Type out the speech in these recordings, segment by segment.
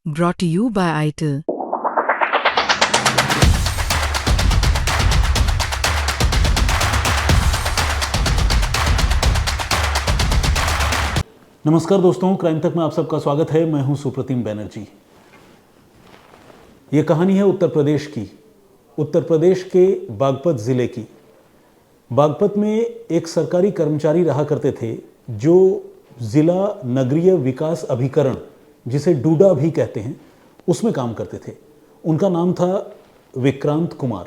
Brought to you by ITIL. नमस्कार दोस्तों, crime तक में आप सबका स्वागत है। मैं हूं सुप्रतिम बैनर्जी। ये कहानी है उत्तर प्रदेश की, उत्तर प्रदेश के बागपत ज़िले की। बागपत में एक सरकारी कर्मचारी रहा करते थे जो ज़िला नगरीय विकास अभिकरण, जिसे डूडा भी कहते हैं, उसमें काम करते थे। उनका नाम था विक्रांत कुमार।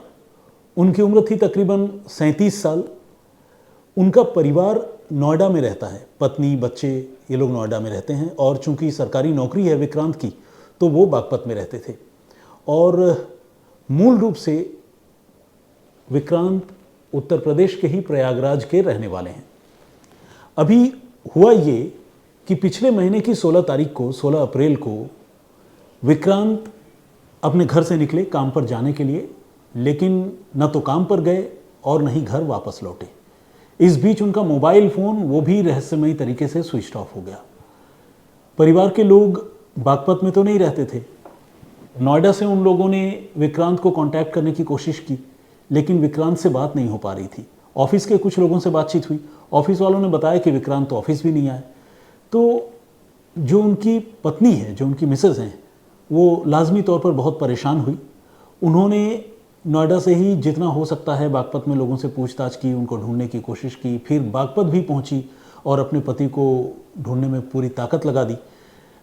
उनकी उम्र थी तकरीबन 37 साल। उनका परिवार नोएडा में रहता है, पत्नी बच्चे ये लोग नोएडा में रहते हैं, और चूंकि सरकारी नौकरी है विक्रांत की तो वो बागपत में रहते थे। और मूल रूप से विक्रांत उत्तर प्रदेश के ही प्रयागराज के रहने वाले हैं। अभी हुआ ये कि पिछले महीने की 16 तारीख को, 16 अप्रैल को विक्रांत अपने घर से निकले काम पर जाने के लिए, लेकिन न तो काम पर गए और न ही घर वापस लौटे। इस बीच उनका मोबाइल फ़ोन वो भी रहस्यमयी तरीके से स्विच ऑफ हो गया। परिवार के लोग बागपत में तो नहीं रहते थे। नोएडा से उन लोगों ने विक्रांत को कांटेक्ट करने की कोशिश की, लेकिन विक्रांत से बात नहीं हो पा रही थी। ऑफिस के कुछ लोगों से बातचीत हुई, ऑफिस वालों ने बताया कि विक्रांत तो ऑफिस भी नहीं आए। तो जो उनकी पत्नी है, जो उनकी मिसेज़ हैं, वो लाजमी तौर पर बहुत परेशान हुई। उन्होंने नोएडा से ही जितना हो सकता है बागपत में लोगों से पूछताछ की, उनको ढूंढने की कोशिश की, फिर बागपत भी पहुंची और अपने पति को ढूंढने में पूरी ताकत लगा दी।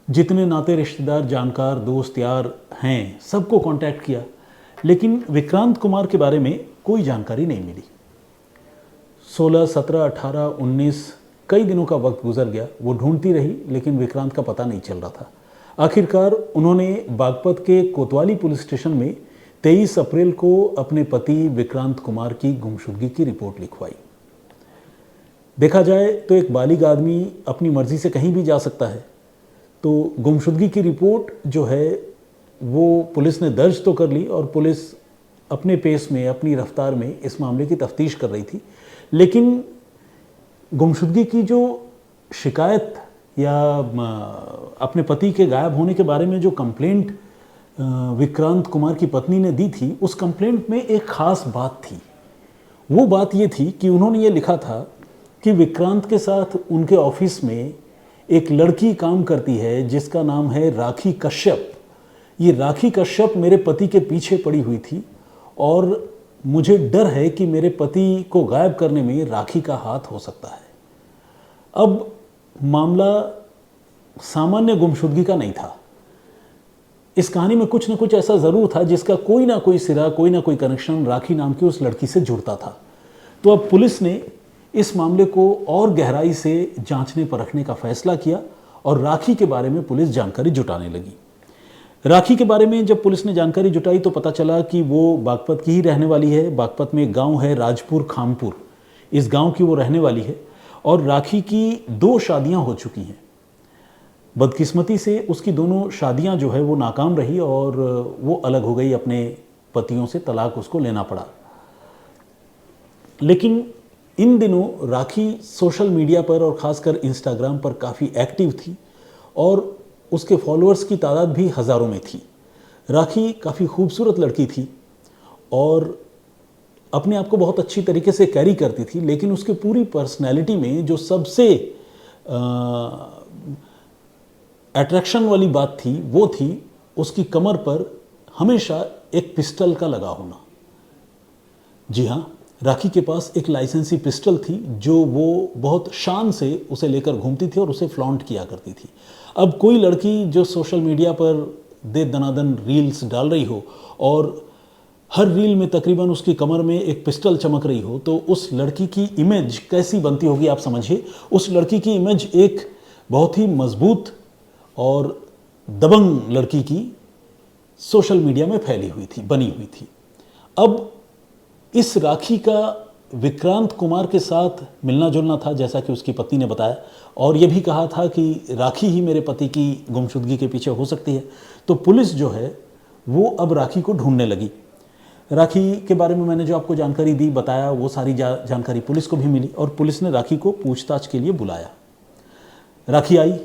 जितने नाते रिश्तेदार, जानकार, दोस्त यार हैं, सबको कांटेक्ट किया, लेकिन विक्रांत कुमार के बारे में कोई जानकारी नहीं मिली। 16, 17, 18, 19 कई दिनों का वक्त गुजर गया। वो ढूंढती रही, लेकिन विक्रांत का पता नहीं चल रहा था। आखिरकार उन्होंने बागपत के कोतवाली पुलिस स्टेशन में 23 अप्रैल को अपने पति विक्रांत कुमार की गुमशुदगी की रिपोर्ट लिखवाई। देखा जाए तो एक बालिग आदमी अपनी मर्जी से कहीं भी जा सकता है, तो गुमशुदगी की रिपोर्ट जो है वो पुलिस ने दर्ज तो कर ली, और पुलिस अपने पेस में, अपनी रफ्तार में इस मामले की तफ्तीश कर रही थी। लेकिन गुमशुदगी की जो शिकायत या अपने पति के गायब होने के बारे में जो कंप्लेंट विक्रांत कुमार की पत्नी ने दी थी, उस कंप्लेंट में एक ख़ास बात थी। वो बात ये थी कि उन्होंने ये लिखा था कि विक्रांत के साथ उनके ऑफिस में एक लड़की काम करती है जिसका नाम है राखी कश्यप। ये राखी कश्यप मेरे पति के पीछे पड़ी हुई थी, और मुझे डर है कि मेरे पति को गायब करने में राखी का हाथ हो सकता है। अब मामला सामान्य गुमशुदगी का नहीं था। इस कहानी में कुछ न कुछ ऐसा ज़रूर था जिसका कोई ना कोई सिरा, कोई ना कोई कनेक्शन राखी नाम की उस लड़की से जुड़ता था। तो अब पुलिस ने इस मामले को और गहराई से जांचने परखने का फैसला किया, और राखी के बारे में पुलिस जानकारी जुटाने लगी। राखी के बारे में जब पुलिस ने जानकारी जुटाई तो पता चला कि वो बागपत की ही रहने वाली है। बागपत में एक गाँव है राजपुर खामपुर, इस गाँव की वो रहने वाली है, और राखी की 2 शादियाँ हो चुकी हैं। बदकिस्मती से उसकी दोनों शादियां जो है वो नाकाम रही, और वो अलग हो गई, अपने पतियों से तलाक उसको लेना पड़ा। लेकिन इन दिनों राखी सोशल मीडिया पर और ख़ासकर इंस्टाग्राम पर काफ़ी एक्टिव थी, और उसके फॉलोअर्स की तादाद भी हज़ारों में थी। राखी काफ़ी खूबसूरत लड़की थी और अपने आप को बहुत अच्छी तरीके से कैरी करती थी, लेकिन उसके पूरी पर्सनैलिटी में जो सबसे अट्रैक्शन वाली बात थी वो थी उसकी कमर पर हमेशा एक पिस्टल का लगा होना। जी हाँ, राखी के पास एक लाइसेंसी पिस्टल थी जो वो बहुत शान से उसे लेकर घूमती थी और उसे फ्लॉन्ट किया करती थी। अब कोई लड़की जो सोशल मीडिया पर दे दनादन रील्स डाल रही हो और हर रील में तकरीबन उसकी कमर में एक पिस्टल चमक रही हो, तो उस लड़की की इमेज कैसी बनती होगी आप समझिए। उस लड़की की इमेज एक बहुत ही मजबूत और दबंग लड़की की सोशल मीडिया में फैली हुई थी, बनी हुई थी। अब इस राखी का विक्रांत कुमार के साथ मिलना जुलना था, जैसा कि उसकी पत्नी ने बताया, और ये भी कहा था कि राखी ही मेरे पति की गुमशुदगी के पीछे हो सकती है। तो पुलिस जो है वो अब राखी को ढूंढने लगी। राखी के बारे में मैंने जो आपको जानकारी दी, बताया, वो सारी जानकारी पुलिस को भी मिली, और पुलिस ने राखी को पूछताछ के लिए बुलाया। राखी आई,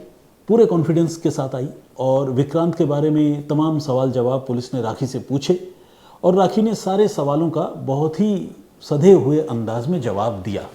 पूरे कॉन्फिडेंस के साथ आई और विक्रांत के बारे में तमाम सवाल जवाब पुलिस ने राखी से पूछे और राखी ने सारे सवालों का बहुत ही सधे हुए अंदाज में जवाब दिया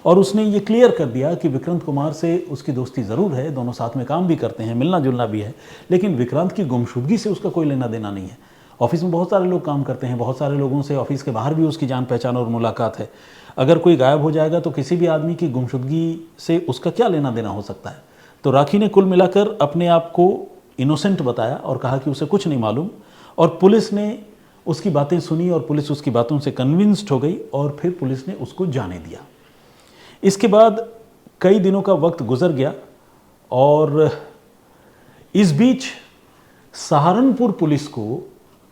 और उसने ये क्लियर कर दिया कि विक्रांत कुमार से उसकी दोस्ती ज़रूर है, दोनों साथ में काम भी करते हैं, मिलना जुलना भी है, लेकिन विक्रांत की गुमशुदगी से उसका कोई लेना देना नहीं है। ऑफिस में बहुत सारे लोग काम करते हैं, बहुत सारे लोगों से ऑफिस के बाहर भी उसकी जान पहचान और मुलाकात है। अगर कोई गायब हो जाएगा तो किसी भी आदमी की गुमशुदगी से उसका क्या लेना देना हो सकता है। तो राखी ने कुल मिलाकर अपने आप को इनोसेंट बताया और कहा कि उसे कुछ नहीं मालूम, और पुलिस ने उसकी बातें सुनी और पुलिस उसकी बातों से कन्विंस्ड हो गई और फिर पुलिस ने उसको जाने दिया। इसके बाद कई दिनों का वक्त गुजर गया और इस बीच सहारनपुर पुलिस को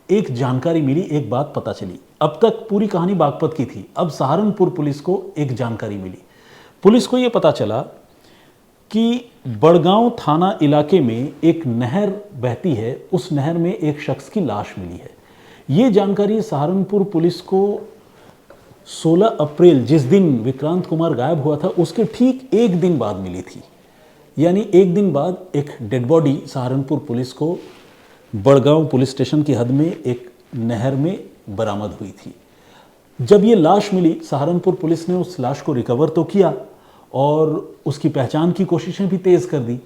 एक जानकारी मिली, एक बात पता चली। अब तक पूरी कहानी बागपत की थी, अब सहारनपुर पुलिस को एक जानकारी मिली। पुलिस को यह पता चला कि बड़गांव थाना इलाके में एक नहर बहती है, उस नहर में एक शख्स की लाश मिली है। ये जानकारी सहारनपुर पुलिस को 16 अप्रैल, जिस दिन विक्रांत कुमार गायब हुआ था, उसके ठीक एक दिन बाद मिली थी। यानी एक दिन बाद एक डेड बॉडी सहारनपुर पुलिस को बड़गांव पुलिस स्टेशन की हद में एक नहर में बरामद हुई थी। जब ये लाश मिली, सहारनपुर पुलिस ने उस लाश को रिकवर तो किया और उसकी पहचान की कोशिशें भी तेज़ कर दी,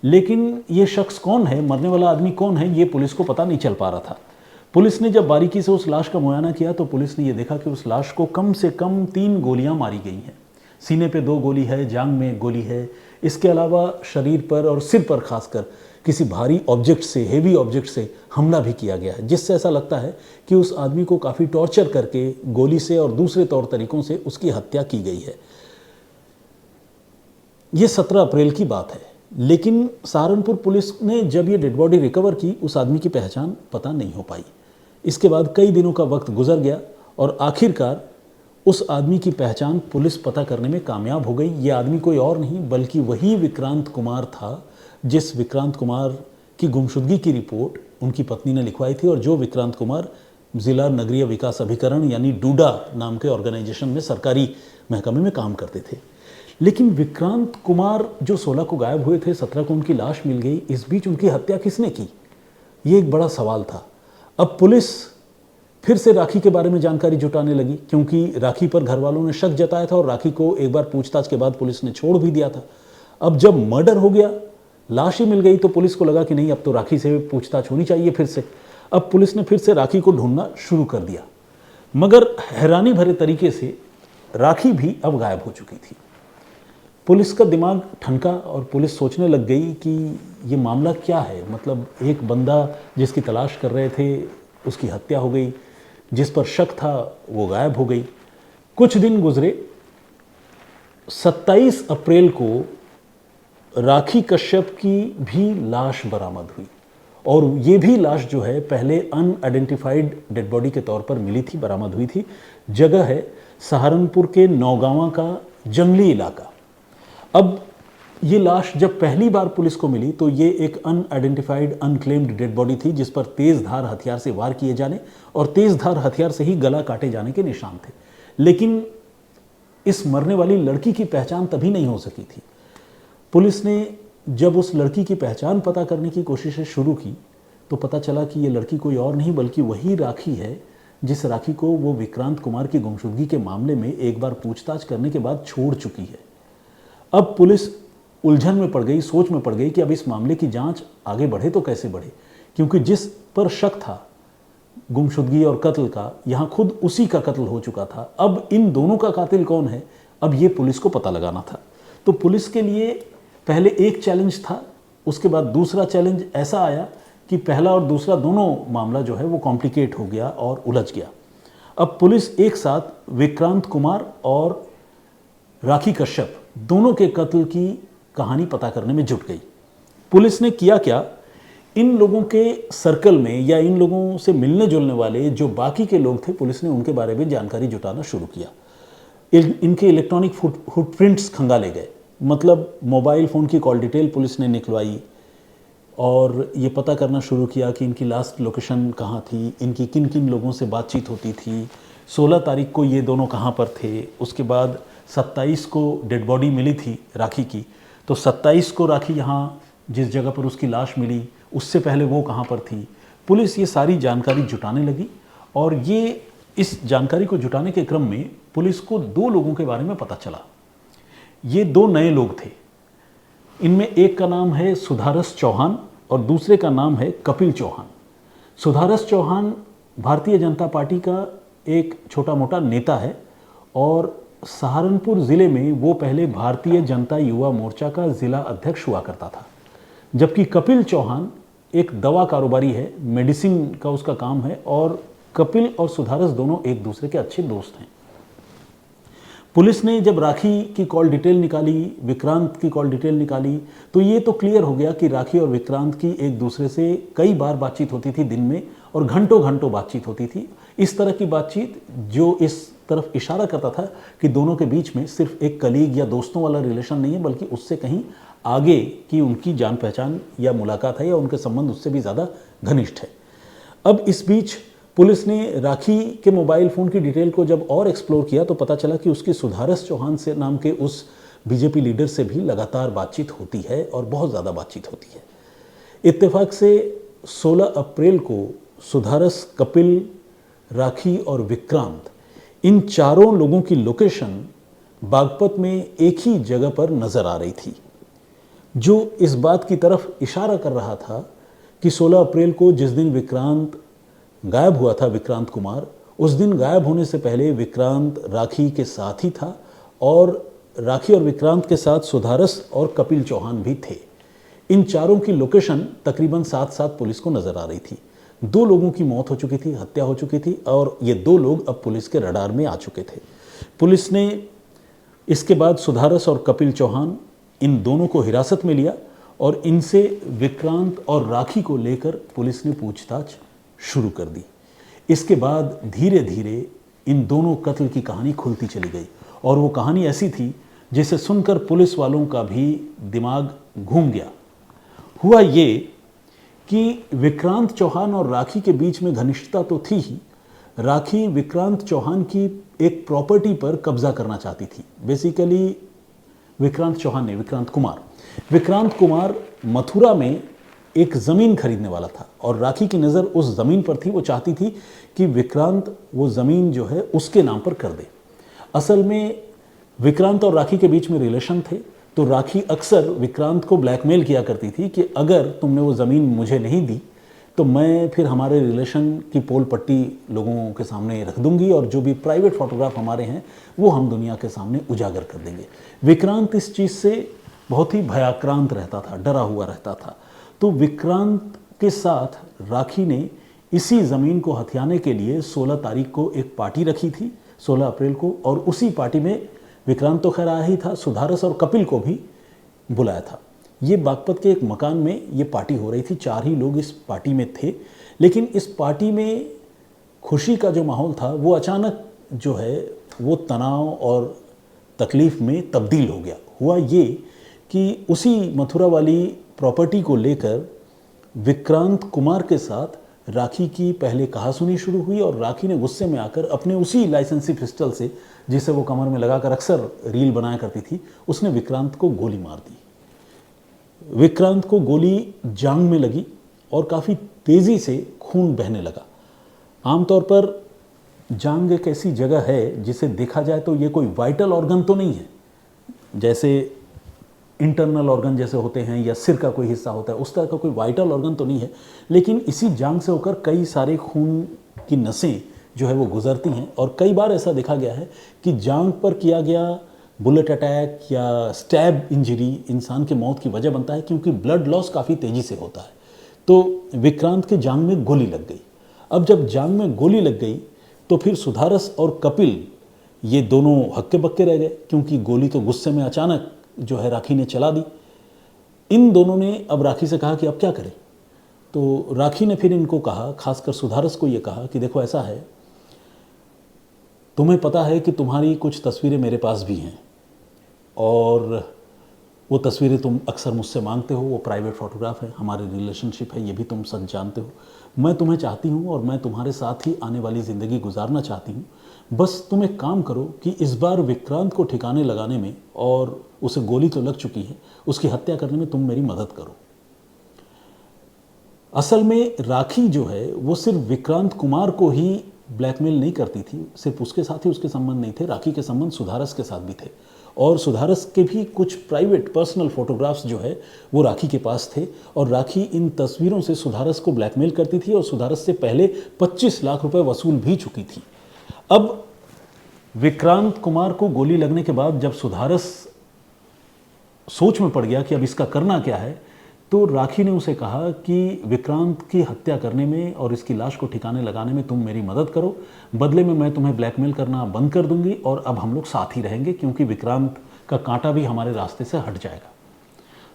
लेकिन ये शख्स कौन है, मरने वाला आदमी कौन है, ये पुलिस को पता नहीं चल पा रहा था। पुलिस ने जब बारीकी से उस लाश का मुआयना किया तो पुलिस ने यह देखा कि उस लाश को कम से कम 3 गोलियां मारी गई हैं। सीने पे 2 गोली है, जांग में गोली है, इसके अलावा शरीर पर और सिर पर खासकर किसी भारी ऑब्जेक्ट से, हेवी ऑब्जेक्ट से हमला भी किया गया है, जिससे ऐसा लगता है कि उस आदमी को काफ़ी टॉर्चर करके गोली से और दूसरे तौर तरीकों से उसकी हत्या की गई है। ये 17 अप्रैल की बात है, लेकिन सहारनपुर पुलिस ने जब ये डेड बॉडी रिकवर की, उस आदमी की पहचान पता नहीं हो पाई। इसके बाद कई दिनों का वक्त गुजर गया और आखिरकार उस आदमी की पहचान पुलिस पता करने में कामयाब हो गई। ये आदमी कोई और नहीं बल्कि वही विक्रांत कुमार था जिस विक्रांत कुमार की गुमशुदगी की रिपोर्ट उनकी पत्नी ने लिखवाई थी और जो विक्रांत कुमार जिला नगरीय विकास अभिकरण यानी डूडा नाम के ऑर्गेनाइजेशन में सरकारी महकमे में काम करते थे। लेकिन विक्रांत कुमार जो 16 को गायब हुए थे, 17 को उनकी लाश मिल गई, इस बीच उनकी हत्या किसने की, ये एक बड़ा सवाल था। अब पुलिस फिर से राखी के बारे में जानकारी जुटाने लगी, क्योंकि राखी पर घर वालों ने शक जताया था और राखी को एक बार पूछताछ के बाद पुलिस ने छोड़ भी दिया था। अब जब मर्डर हो गया, लाश ही मिल गई, तो पुलिस को लगा कि नहीं, अब तो राखी से पूछताछ होनी चाहिए फिर से। अब पुलिस ने फिर से राखी को ढूंढना शुरू कर दिया, मगर हैरानी भरे तरीके से राखी भी अब गायब हो चुकी थी। पुलिस का दिमाग ठनका और पुलिस सोचने लग गई कि ये मामला क्या है। मतलब एक बंदा जिसकी तलाश कर रहे थे, उसकी हत्या हो गई, जिस पर शक था वो गायब हो गई। कुछ दिन गुजरे, 27 अप्रैल को राखी कश्यप की भी लाश बरामद हुई और ये भी लाश जो है पहले अनआइडेंटिफाइड डेड बॉडी के तौर पर मिली थी, बरामद हुई थी। जगह है सहारनपुर के नौगांवा का जंगली इलाका। अब ये लाश जब पहली बार पुलिस को मिली तो ये एक अनआइडेंटिफाइड अनक्लेम्ड डेड बॉडी थी जिस पर तेज धार हथियार से वार किए जाने और तेज धार हथियार से ही गला काटे जाने के निशान थे। लेकिन इस मरने वाली लड़की की पहचान तभी नहीं हो सकी थी। पुलिस ने जब उस लड़की की पहचान पता करने की कोशिशें शुरू की तो पता चला कि ये लड़की कोई और नहीं बल्कि वही राखी है जिस राखी को वो विक्रांत कुमार की गुमशुदगी के मामले में एक बार पूछताछ करने के बाद छोड़ चुकी है। अब पुलिस उलझन में पड़ गई, सोच में पड़ गई कि अब इस मामले की जांच आगे बढ़े तो कैसे बढ़े, क्योंकि जिस पर शक था गुमशुदगी और कत्ल का, यहाँ खुद उसी का कत्ल हो चुका था। अब इन दोनों का कातिल कौन है, अब ये पुलिस को पता लगाना था। तो पुलिस के लिए पहले एक चैलेंज था, उसके बाद दूसरा चैलेंज ऐसा आया कि पहला और दूसरा दोनों मामला जो है वो कॉम्प्लिकेट हो गया और उलझ गया। अब पुलिस एक साथ विक्रांत कुमार और राखी कश्यप दोनों के कत्ल की कहानी पता करने में जुट गई। पुलिस ने किया क्या, इन लोगों के सर्कल में या इन लोगों से मिलने जुलने वाले जो बाकी के लोग थे, पुलिस ने उनके बारे में जानकारी जुटाना शुरू किया। इनके इलेक्ट्रॉनिक फुटप्रिंट्स खंगाले गए, मतलब मोबाइल फ़ोन की कॉल डिटेल पुलिस ने निकलवाई और ये पता करना शुरू किया कि इनकी लास्ट लोकेशन कहाँ थी, इनकी किन किन लोगों से बातचीत होती थी, 16 तारीख को ये दोनों कहाँ पर थे। उसके बाद 27 को डेड बॉडी मिली थी राखी की, तो 27 को राखी यहाँ जिस जगह पर उसकी लाश मिली, उससे पहले वो कहाँ पर थी। पुलिस ये सारी जानकारी जुटाने लगी और ये इस जानकारी को जुटाने के क्रम में पुलिस को 2 लोगों के बारे में पता चला। ये 2 नए लोग थे। इनमें एक का नाम है सुधारस चौहान और दूसरे का नाम है कपिल चौहान। सुधारस चौहान भारतीय जनता पार्टी का एक छोटा मोटा नेता है और सहारनपुर ज़िले में वो पहले भारतीय जनता युवा मोर्चा का ज़िला अध्यक्ष हुआ करता था। जबकि कपिल चौहान एक दवा कारोबारी है, मेडिसिन का उसका काम है और कपिल और सुधारस दोनों एक दूसरे के अच्छे दोस्त हैं। पुलिस ने जब राखी की कॉल डिटेल निकाली, विक्रांत की कॉल डिटेल निकाली, तो ये तो क्लियर हो गया कि राखी और विक्रांत की एक दूसरे से कई बार बातचीत होती थी दिन में और घंटों घंटों बातचीत होती थी। इस तरह की बातचीत जो इस तरफ इशारा करता था कि दोनों के बीच में सिर्फ एक कलीग या दोस्तों वाला रिलेशन नहीं है, बल्कि उससे कहीं आगे की उनकी जान पहचान या मुलाकात है या उनके संबंध उससे भी ज़्यादा घनिष्ठ है। अब इस बीच पुलिस ने राखी के मोबाइल फ़ोन की डिटेल को जब और एक्सप्लोर किया तो पता चला कि उसकी सुधारस चौहान से नाम के उस बीजेपी लीडर से भी लगातार बातचीत होती है और बहुत ज़्यादा बातचीत होती है। इत्तेफाक से 16 अप्रैल को सुधारस, कपिल, राखी और विक्रांत, इन चारों लोगों की लोकेशन बागपत में एक ही जगह पर नज़र आ रही थी, जो इस बात की तरफ इशारा कर रहा था कि 16 अप्रैल को जिस दिन विक्रांत गायब हुआ था, विक्रांत कुमार, उस दिन गायब होने से पहले विक्रांत राखी के साथ ही था और राखी और विक्रांत के साथ सुधारस और कपिल चौहान भी थे। इन चारों की लोकेशन तकरीबन साथ साथ पुलिस को नज़र आ रही थी। 2 लोगों की मौत हो चुकी थी, हत्या हो चुकी थी और ये 2 लोग अब पुलिस के रडार में आ चुके थे। पुलिस ने इसके बाद सुधारस और कपिल चौहान, इन दोनों को हिरासत में लिया और इनसे विक्रांत और राखी को लेकर पुलिस ने पूछताछ शुरू कर दी। इसके बाद धीरे धीरे इन दोनों कत्ल की कहानी खुलती चली गई और वो कहानी ऐसी थी जिसे सुनकर पुलिस वालों का भी दिमाग घूम गया। हुआ ये कि विक्रांत चौहान और राखी के बीच में घनिष्ठता तो थी ही। राखी विक्रांत चौहान की एक प्रॉपर्टी पर कब्जा करना चाहती थी। बेसिकली विक्रांत चौहान ने, विक्रांत कुमार मथुरा में एक ज़मीन खरीदने वाला था और राखी की नज़र उस ज़मीन पर थी। वो चाहती थी कि विक्रांत वो ज़मीन जो है उसके नाम पर कर दे। असल में विक्रांत और राखी के बीच में रिलेशन थे, तो राखी अक्सर विक्रांत को ब्लैकमेल किया करती थी कि अगर तुमने वो ज़मीन मुझे नहीं दी तो मैं फिर हमारे रिलेशन की पोल पट्टी लोगों के सामने रख दूंगी और जो भी प्राइवेट फ़ोटोग्राफ हमारे हैं वो हम दुनिया के सामने उजागर कर देंगे। विक्रांत इस चीज़ से बहुत ही भयाक्रांत रहता था, डरा हुआ रहता था। तो विक्रांत के साथ राखी ने इसी ज़मीन को हथियाने के लिए 16 तारीख को एक पार्टी रखी थी, 16 अप्रैल को, और उसी पार्टी में विक्रांत तो खैर आया ही था, सुधारस और कपिल को भी बुलाया था। ये बागपत के एक मकान में ये पार्टी हो रही थी, 4 ही लोग इस पार्टी में थे। लेकिन इस पार्टी में खुशी का जो माहौल था वो अचानक जो है वो तनाव और तकलीफ़ में तब्दील हो गया। हुआ ये कि उसी मथुरा वाली प्रॉपर्टी को लेकर विक्रांत कुमार के साथ राखी की पहले कहासुनी शुरू हुई और राखी ने गुस्से में आकर अपने उसी लाइसेंसी पिस्टल से, जिसे वो कमर में लगाकर अक्सर रील बनाया करती थी, उसने विक्रांत को गोली मार दी। विक्रांत को गोली जांघ में लगी और काफ़ी तेज़ी से खून बहने लगा। आमतौर पर जांघ एक ऐसी जगह है जिसे देखा जाए तो ये कोई वाइटल ऑर्गन तो नहीं है, जैसे इंटरनल ऑर्गन जैसे होते हैं या सिर का कोई हिस्सा होता है, उस तरह का कोई वाइटल ऑर्गन तो नहीं है, लेकिन इसी जांघ से होकर कई सारे खून की नसें जो है वो गुजरती हैं। और कई बार ऐसा देखा गया है कि जांघ पर किया गया बुलेट अटैक या स्टैब इंजरी इंसान की मौत की वजह बनता है, क्योंकि ब्लड लॉस काफ़ी तेज़ी से होता है। तो विक्रांत के जांघ में गोली लग गई। अब जब जांघ में गोली लग गई तो फिर सुधारस और कपिल ये दोनों हक्के बक्के रह गए, क्योंकि गोली तो गुस्से में अचानक जो है राखी ने चला दी। इन दोनों ने अब राखी से कहा कि अब क्या करें। तो राखी ने फिर इनको कहा, खासकर सुधारस को ये कहा कि देखो ऐसा है, तुम्हें पता है कि तुम्हारी कुछ तस्वीरें मेरे पास भी हैं और वो तस्वीरें तुम अक्सर मुझसे मांगते हो, वो प्राइवेट फ़ोटोग्राफ है, हमारी रिलेशनशिप है, ये भी तुम सच जानते हो। मैं तुम्हें चाहती हूँ और मैं तुम्हारे साथ ही आने वाली ज़िंदगी गुजारना चाहती हूँ। बस तुम एक काम करो कि इस बार विक्रांत को ठिकाने लगाने में, और उसे गोली तो लग चुकी है, उसकी हत्या करने में तुम मेरी मदद करो। असल में राखी जो है वो सिर्फ विक्रांत कुमार को ही ब्लैकमेल नहीं करती थी, सिर्फ उसके साथ ही उसके संबंध नहीं थे, राखी के संबंध सुधारस के साथ भी थे। और सुधारस के भी कुछ प्राइवेट पर्सनल फोटोग्राफ्स जो है वो राखी के पास थे, और राखी इन तस्वीरों से सुधारस को ब्लैकमेल करती थी और सुधारस से पहले 25 लाख रुपए वसूल भी चुकी थी। अब विक्रांत कुमार को गोली लगने के बाद जब सुधारस सोच में पड़ गया कि अब इसका करना क्या है, तो राखी ने उसे कहा कि विक्रांत की हत्या करने में और इसकी लाश को ठिकाने लगाने में तुम मेरी मदद करो, बदले में मैं तुम्हें ब्लैकमेल करना बंद कर दूंगी और अब हम लोग साथ ही रहेंगे, क्योंकि विक्रांत का कांटा भी हमारे रास्ते से हट जाएगा।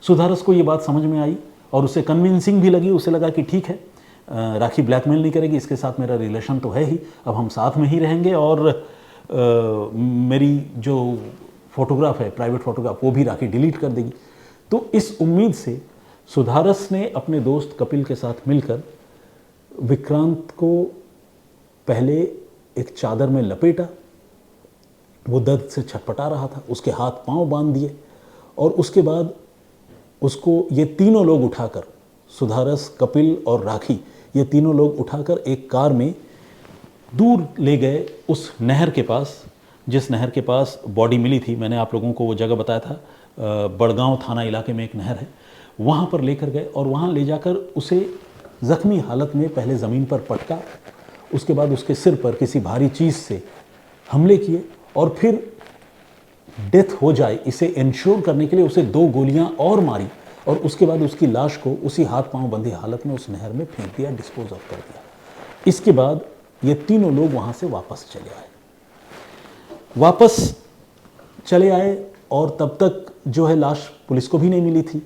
सुधारस को ये बात समझ में आई और उसे कन्विंसिंग भी लगी। उसे लगा कि ठीक है, राखी ब्लैकमेल नहीं करेगी, इसके साथ मेरा रिलेशन तो है ही, अब हम साथ में ही रहेंगे और मेरी जो फोटोग्राफ है, प्राइवेट फोटोग्राफ, वो भी राखी डिलीट कर देगी। तो इस उम्मीद से सुधारस ने अपने दोस्त कपिल के साथ मिलकर विक्रांत को पहले एक चादर में लपेटा, वो दर्द से छटपटा रहा था, उसके हाथ पांव बांध दिए और उसके बाद उसको ये तीनों लोग उठाकर, सुधारस, कपिल और राखी, ये तीनों लोग उठाकर एक कार में दूर ले गए उस नहर के पास, जिस नहर के पास बॉडी मिली थी। मैंने आप लोगों को वो जगह बताया था, बड़गांव थाना इलाके में एक नहर है, वहाँ पर लेकर गए और वहाँ ले जाकर उसे ज़ख्मी हालत में पहले ज़मीन पर पटका, उसके बाद उसके सिर पर किसी भारी चीज़ से हमले किए और फिर डेथ हो जाए इसे इंश्योर करने के लिए उसे 2 गोलियां और मारी और उसके बाद उसकी लाश को उसी हाथ पांव बंधी हालत में उस नहर में फेंक दिया, डिस्पोज ऑफ कर दिया। इसके बाद ये तीनों लोग वहाँ से वापस चले आए और तब तक जो है लाश पुलिस को भी नहीं मिली थी।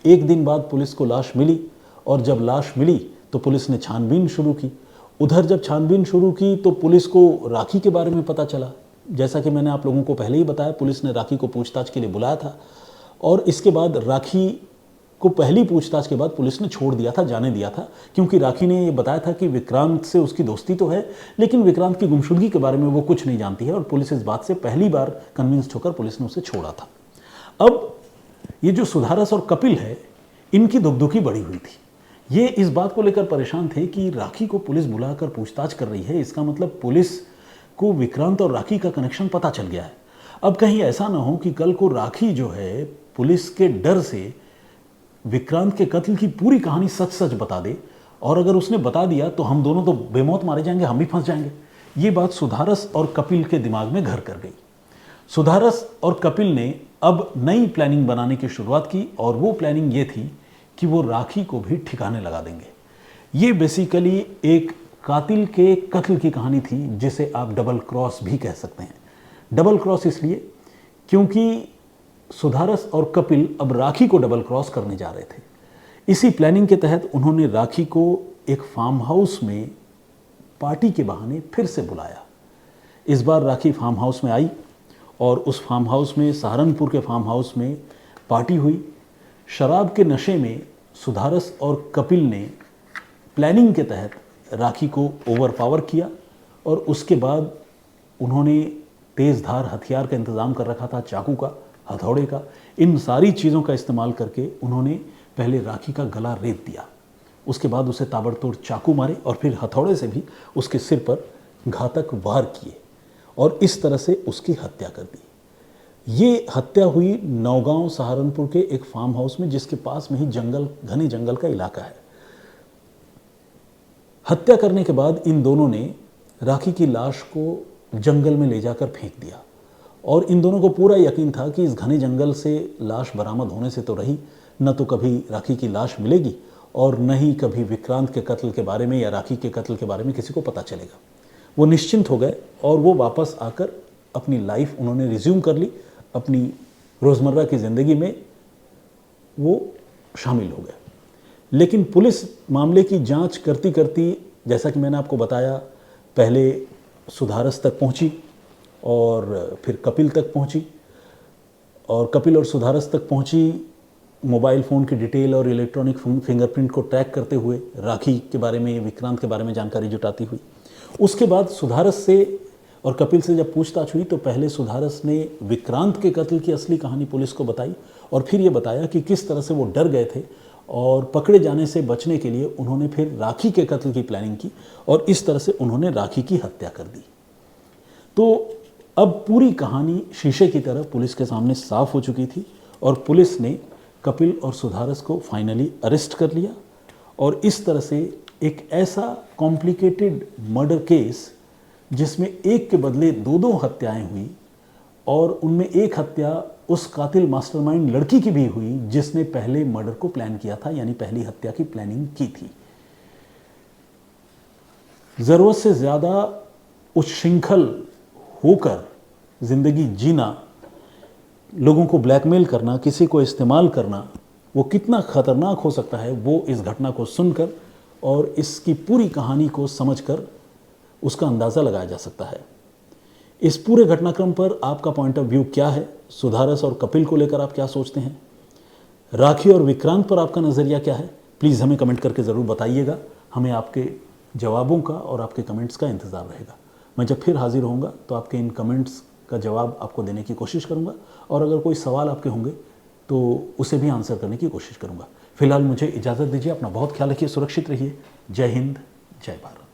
एक दिन बाद पुलिस को लाश मिली और जब लाश मिली तो पुलिस ने छानबीन शुरू की। उधर जब छानबीन शुरू की तो पुलिस को राखी के बारे में पता चला। जैसा कि मैंने आप लोगों को पहले ही बताया, पुलिस ने राखी को पूछताछ के लिए बुलाया था और इसके बाद राखी को पहली पूछताछ के बाद पुलिस ने छोड़ दिया था, जाने दिया था, क्योंकि राखी ने ये बताया था कि विक्रांत से उसकी दोस्ती तो है लेकिन विक्रांत की गुमशुदगी के बारे में वो कुछ नहीं जानती है और पुलिस इस बात से पहली बार कन्विंस्ड होकर पुलिस ने उसे छोड़ा था। अब ये जो सुधारस और कपिल है, इनकी दुखदुखी बढ़ी हुई थी। ये इस बात को लेकर परेशान थे कि राखी को पुलिस बुलाकर पूछताछ कर रही है, इसका मतलब पुलिस को विक्रांत और राखी का कनेक्शन पता चल गया है। अब कहीं ऐसा ना हो कि कल को राखी जो है पुलिस के डर से विक्रांत के कत्ल की पूरी कहानी सच सच बता दे, और अगर उसने बता दिया तो हम दोनों तो बेमौत मारे जाएंगे, हम भी फंस जाएंगे। ये बात सुधारस और कपिल के दिमाग में घर कर गई। सुधारस और कपिल ने अब नई प्लानिंग बनाने की शुरुआत की और वो प्लानिंग ये थी कि वो राखी को भी ठिकाने लगा देंगे। ये बेसिकली एक कातिल के कत्ल की कहानी थी, जिसे आप डबल क्रॉस भी कह सकते हैं। डबल क्रॉस इसलिए क्योंकि सुधारस और कपिल अब राखी को डबल क्रॉस करने जा रहे थे। इसी प्लानिंग के तहत उन्होंने राखी को एक फार्म हाउस में पार्टी के बहाने फिर से बुलाया। इस बार राखी फार्म हाउस में आई और उस फार्म हाउस में, सहारनपुर के फार्म हाउस में पार्टी हुई। शराब के नशे में सुधारस और कपिल ने प्लानिंग के तहत राखी को ओवरपावर किया और उसके बाद उन्होंने तेज़ धार हथियार का इंतज़ाम कर रखा था, चाकू का, हथौड़े का। इन सारी चीज़ों का इस्तेमाल करके उन्होंने पहले राखी का गला रेत दिया, उसके बाद उसे ताबड़तोड़ चाकू मारे और फिर हथौड़े से भी उसके सिर पर घातक वार किए और इस तरह से उसकी हत्या कर दी। ये हत्या हुई नौगांव सहारनपुर के एक फार्म हाउस में, जिसके पास में ही जंगल, घने जंगल का इलाका है। हत्या करने के बाद इन दोनों ने राखी की लाश को जंगल में ले जाकर फेंक दिया और इन दोनों को पूरा यकीन था कि इस घने जंगल से लाश बरामद होने से तो रही, न तो कभी राखी की लाश मिलेगी और न ही कभी विक्रांत के कत्ल के बारे में या राखी के कत्ल के बारे में किसी को पता चलेगा। वो निश्चिंत हो गए और वो वापस आकर अपनी लाइफ उन्होंने रिज्यूम कर ली, अपनी रोज़मर्रा की ज़िंदगी में वो शामिल हो गए। लेकिन पुलिस मामले की जांच करती करती, जैसा कि मैंने आपको बताया, पहले सुधारस तक पहुंची और फिर कपिल तक पहुंची और कपिल और सुधारस तक पहुंची मोबाइल फ़ोन की डिटेल और इलेक्ट्रॉनिक फिंगरप्रिंट को ट्रैक करते हुए, राखी के बारे में, विक्रांत के बारे में जानकारी जुटाती हुई। उसके बाद सुधारस से और कपिल से जब पूछताछ हुई तो पहले सुधारस ने विक्रांत के कत्ल की असली कहानी पुलिस को बताई और फिर ये बताया कि किस तरह से वो डर गए थे और पकड़े जाने से बचने के लिए उन्होंने फिर राखी के कत्ल की प्लानिंग की और इस तरह से उन्होंने राखी की हत्या कर दी। तो अब पूरी कहानी शीशे की तरह पुलिस के सामने साफ हो चुकी थी और पुलिस ने कपिल और सुधारस को फाइनली अरेस्ट कर लिया और इस तरह से एक ऐसा कॉम्प्लिकेटेड मर्डर केस जिसमें एक के बदले दो दो हत्याएं हुई और उनमें एक हत्या उस कातिल मास्टरमाइंड लड़की की भी हुई जिसने पहले मर्डर को प्लान किया था, यानी पहली हत्या की प्लानिंग की थी। ज़रूरत से ज़्यादा उच्छृंखल होकर ज़िंदगी जीना, लोगों को ब्लैकमेल करना, किसी को इस्तेमाल करना, वो कितना ख़तरनाक हो सकता है वो इस घटना को सुनकर और इसकी पूरी कहानी को समझकर उसका अंदाज़ा लगाया जा सकता है। इस पूरे घटनाक्रम पर आपका पॉइंट ऑफ व्यू क्या है? सुधारस और कपिल को लेकर आप क्या सोचते हैं? राखी और विक्रांत पर आपका नज़रिया क्या है? प्लीज़ हमें कमेंट करके ज़रूर बताइएगा। हमें आपके जवाबों का और आपके कमेंट्स का इंतज़ार रहेगा। मैं जब फिर हाजिर होऊंगा तो आपके इन कमेंट्स का जवाब आपको देने की कोशिश करूंगा और अगर कोई सवाल आपके होंगे तो उसे भी आंसर करने की कोशिश करूंगा। फिलहाल मुझे इजाज़त दीजिए। अपना बहुत ख्याल रखिए, सुरक्षित रहिए। जय हिंद, जय भारत।